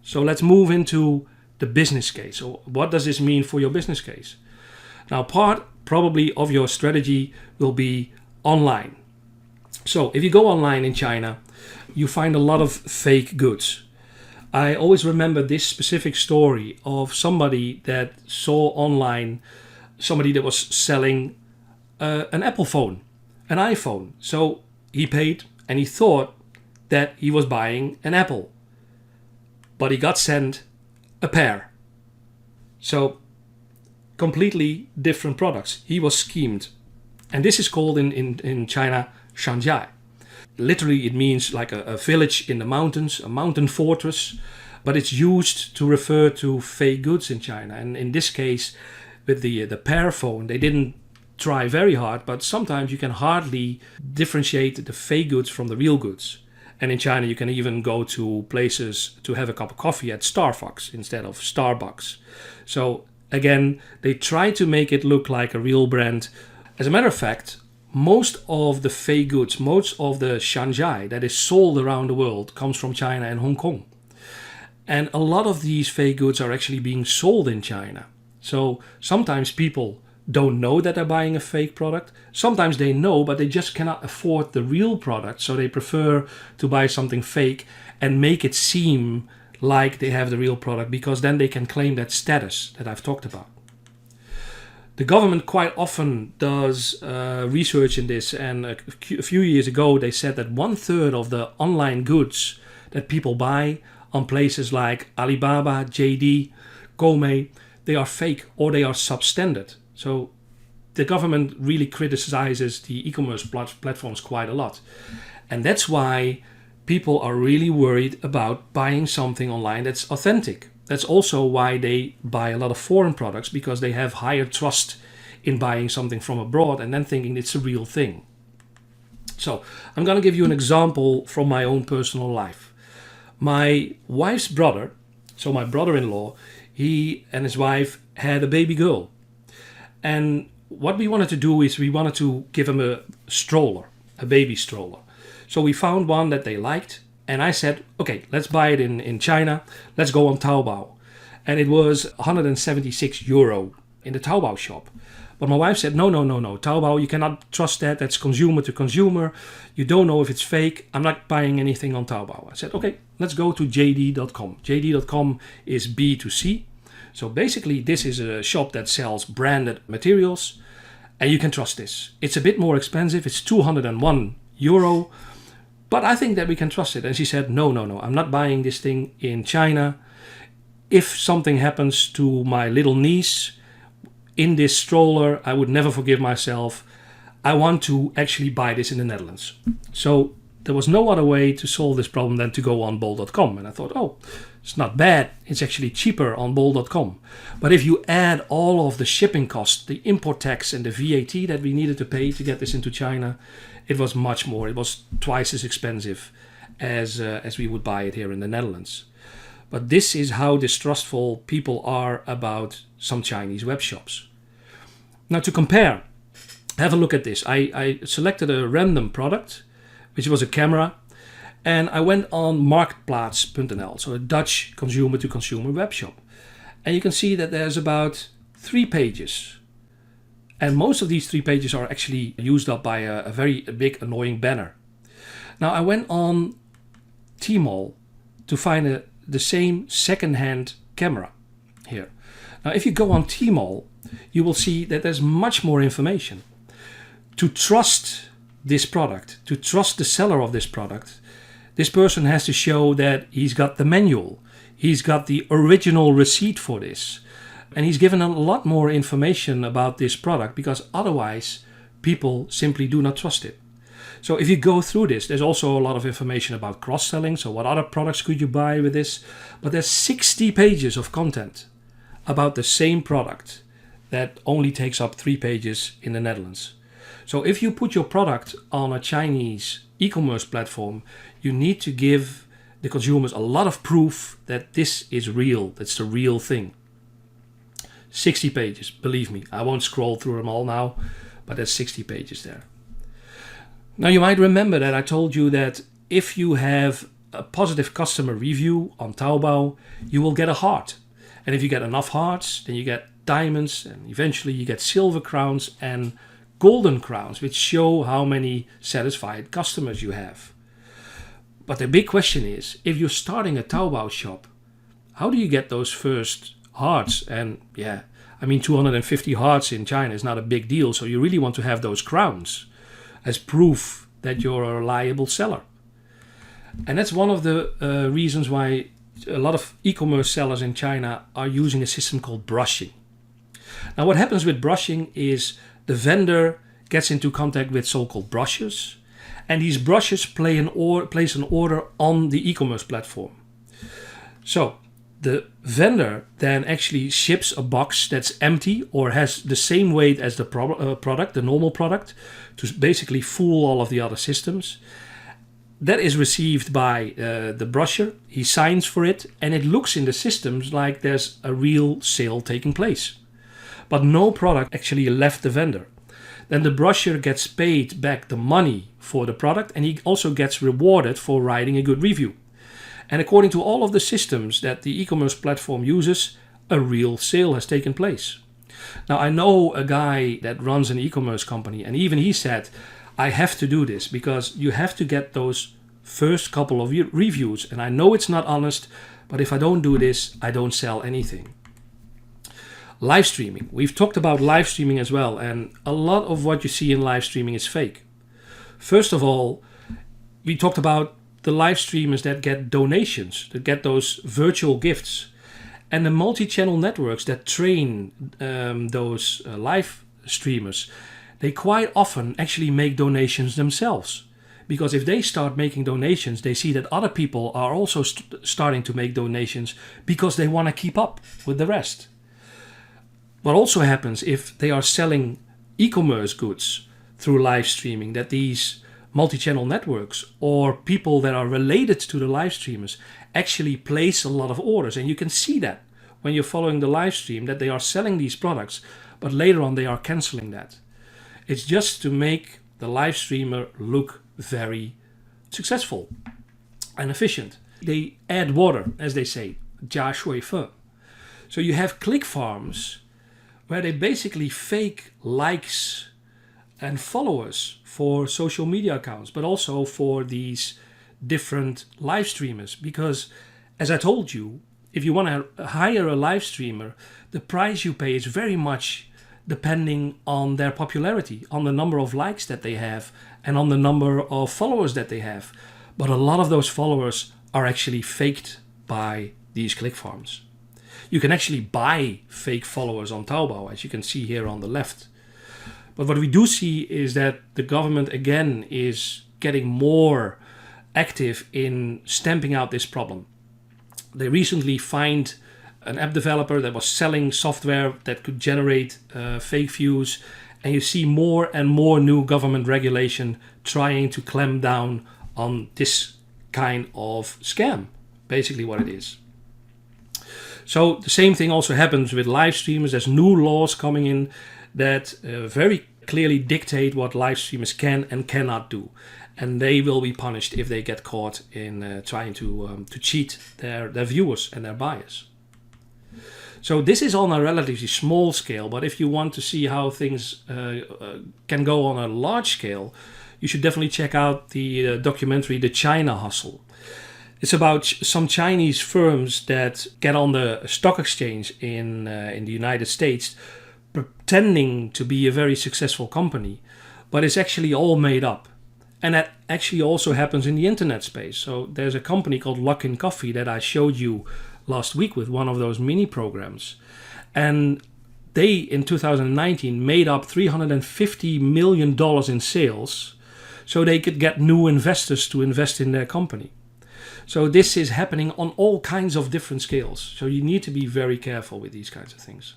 So let's move into the business case. So what does this mean for your business case? Now, part probably of your strategy will be online. So if you go online in China, you find a lot of fake goods. I always remember this specific story of somebody that saw online somebody that was selling an Apple phone, an iPhone. So he paid and he thought that he was buying an Apple, but he got sent a pair. So completely different products. He was schemed. And this is called in China, Shanghai. Literally, it means like a village in the mountains, a mountain fortress, but it's used to refer to fake goods in China. And in this case, with the pair phone, they didn't try very hard, but sometimes you can hardly differentiate the fake goods from the real goods. And in China, you can even go to places to have a cup of coffee at Starbucks instead of Starbucks. So again, they try to make it look like a real brand. As a matter of fact, most of the fake goods, most of the Shanghai that is sold around the world comes from China and Hong Kong. And a lot of these fake goods are actually being sold in China. So sometimes people don't know that they're buying a fake product. Sometimes they know, but they just cannot afford the real product. So they prefer to buy something fake and make it seem like they have the real product, because then they can claim that status that I've talked about. The government quite often does research in this, and a few years ago they said that 1/3 of the online goods that people buy on places like Alibaba, JD, Gome, they are fake or they are substandard. So the government really criticizes the e-commerce platforms quite a lot. And that's why people are really worried about buying something online that's authentic. That's also why they buy a lot of foreign products, because they have higher trust in buying something from abroad and then thinking it's a real thing. So I'm going to give you an example from my own personal life. My wife's brother, so my brother-in-law, he and his wife had a baby girl. And what we wanted to do is we wanted to give him a stroller, a baby stroller. So we found one that they liked. And I said, okay, let's buy it in China. Let's go on Taobao. And it was 176 euro in the Taobao shop. But my wife said, no. Taobao, you cannot trust that. That's consumer to consumer. You don't know if it's fake. I'm not buying anything on Taobao. I said, okay, let's go to JD.com. JD.com is B2C. So basically, this is a shop that sells branded materials. And you can trust this. It's a bit more expensive. It's 201 euro. But I think that we can trust it. And she said, no, I'm not buying this thing in China. If something happens to my little niece in this stroller, I would never forgive myself. I want to actually buy this in the Netherlands. So there was no other way to solve this problem than to go on bol.com. And I thought, oh, it's not bad. It's actually cheaper on bol.com. But if you add all of the shipping costs, the import tax and the VAT that we needed to pay to get this into China, it was much more. It was twice as expensive as we would buy it here in the Netherlands. But this is how distrustful people are about some Chinese web shops. Now, to compare, have a look at this. I selected a random product, which was a camera, and I went on marktplaats.nl, so a Dutch consumer-to-consumer web shop. And you can see that there's about 3 pages. And most of these 3 pages are actually used up by a very big annoying banner. Now I went on Tmall to find the same second-hand camera here. Now if you go on Tmall, you will see that there's much more information. To trust this product, to trust the seller of this product, this person has to show that he's got the manual, he's got the original receipt for this. And he's given a lot more information about this product, because otherwise people simply do not trust it. So if you go through this, there's also a lot of information about cross-selling. So what other products could you buy with this? But there's 60 pages of content about the same product that only takes up 3 pages in the Netherlands. So if you put your product on a Chinese e-commerce platform, you need to give the consumers a lot of proof that this is real, that's the real thing. 60 pages, believe me. I won't scroll through them all now, but there's 60 pages there. Now you might remember that I told you that if you have a positive customer review on Taobao, you will get a heart. And if you get enough hearts, then you get diamonds, and eventually you get silver crowns and golden crowns, which show how many satisfied customers you have. But the big question is, if you're starting a Taobao shop, how do you get those first hearts? And 250 hearts in China is not a big deal, so you really want to have those crowns as proof that you're a reliable seller. And that's one of the reasons why a lot of e-commerce sellers in China are using a system called brushing. Now, what happens with brushing is the vendor gets into contact with so-called brushers, and these brushers place an order on the e-commerce platform. So the vendor then actually ships a box that's empty or has the same weight as the product, the normal product, to basically fool all of the other systems. That is received by the brusher. He signs for it, and it looks in the systems like there's a real sale taking place. But no product actually left the vendor. Then the brusher gets paid back the money for the product, and he also gets rewarded for writing a good review. And according to all of the systems that the e-commerce platform uses, a real sale has taken place. Now, I know a guy that runs an e-commerce company, and even he said, I have to do this because you have to get those first couple of reviews. And I know it's not honest, but if I don't do this, I don't sell anything. Live streaming. We've talked about live streaming as well, and a lot of what you see in live streaming is fake. First of all, we talked about the live streamers that get donations, that get those virtual gifts, and the multi-channel networks that train those live streamers. They quite often actually make donations themselves, because if they start making donations, they see that other people are also starting to make donations because they want to keep up with the rest. What also happens if they are selling e-commerce goods through live streaming, that these multi-channel networks or people that are related to the live streamers actually place a lot of orders. And you can see that when you're following the live stream, that they are selling these products, but later on they are canceling that. It's just to make the live streamer look very successful and efficient. They add water, as they say, 加shuifen. So you have Clickfarms, where they basically fake likes and followers for social media accounts, but also for these different live streamers. Because, as I told you, if you want to hire a live streamer, the price you pay is very much depending on their popularity, on the number of likes that they have, and on the number of followers that they have. But a lot of those followers are actually faked by these Clickfarms. You can actually buy fake followers on Taobao, as you can see here on the left. But what we do see is that the government again is getting more active in stamping out this problem. They recently fined an app developer that was selling software that could generate fake views, and you see more and more new government regulation trying to clamp down on this kind of scam, basically what it is. So the same thing also happens with live streamers. There's new laws coming in that very clearly dictate what live streamers can and cannot do. And they will be punished if they get caught in trying to cheat their viewers and their buyers. So this is on a relatively small scale, but if you want to see how things can go on a large scale, you should definitely check out the documentary The China Hustle. It's about some Chinese firms that get on the stock exchange in the United States, pretending to be a very successful company, but it's actually all made up. And that actually also happens in the internet space. So there's a company called Luckin Coffee that I showed you last week with one of those mini programs. And they, in 2019, made up $350 million in sales so they could get new investors to invest in their company. So this is happening on all kinds of different scales. So you need to be very careful with these kinds of things.